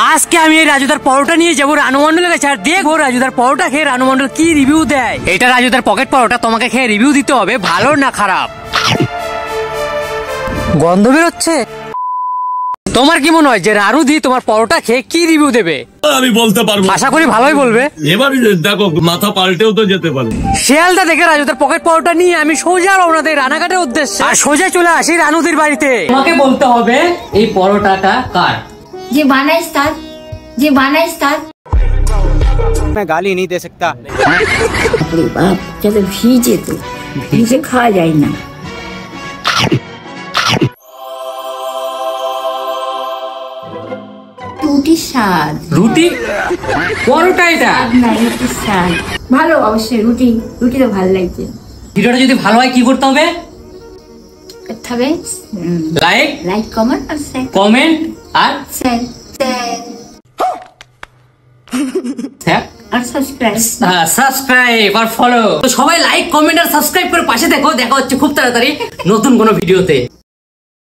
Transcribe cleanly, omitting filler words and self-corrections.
আজকে আমি এই রাজুদার পরোটা নিয়ে যাবো রানু মন্ডলের কাছে আর দেখবো রাজুদার পরোটা খেয়ে রানু মন্ডল কি রিভিউ দেয়। এটা রাজুদার পকেট পরোটা, তোমাকে খেয়ে রিভিউ দিতে হবে ভালো না খারাপ। গন্ধ বেরোচ্ছে। তোমার কি মনে হয় যে রানুদি তোমার পরোটা খেয়ে কি রিভিউ দেবে? আমি বলতে পারবো, আশা করি ভালোই বলবে। এবার দেখো মাথা পাল্টেও তো যেতে পারে। শিয়ালদা দেখে রাজুদার পকেট পরোটা নিয়ে আমি সোজা রওনা দেই রানাঘাটের উদ্দেশ্যে আর সোজা চলে আসি রানুদির বাড়িতে। তোমাকে বলতে হবে এই পরোটাটা কার। যে বানাইস তার, যে বানাইস তার। मैं गाली नहीं दे सकता। अरे बाप, चलो भीजे तो भीजे खा जाए ना। রুটির স্বাদ, রুটি পরোটা এটা না রুটির স্বাদ ভালো। অবশ্যই রুটি, রুটি তো ভালো লাগছে। ভিডিওটা যদি ভালো হয় কি করতে হবে? করতে হবে লাইক, লাইক, কমেন্ট আর শেয়ার, কমেন্ট আর শেয়ার আর সাবস্ক্রাইব, সাবস্ক্রাইব আর ফলো। তো সবাই লাইক, কমেন্ট আর সাবস্ক্রাইব করে পাশে দেখো। দেখা হচ্ছে খুব তাড়াতাড়ি নতুন কোনো ভিডিওতে।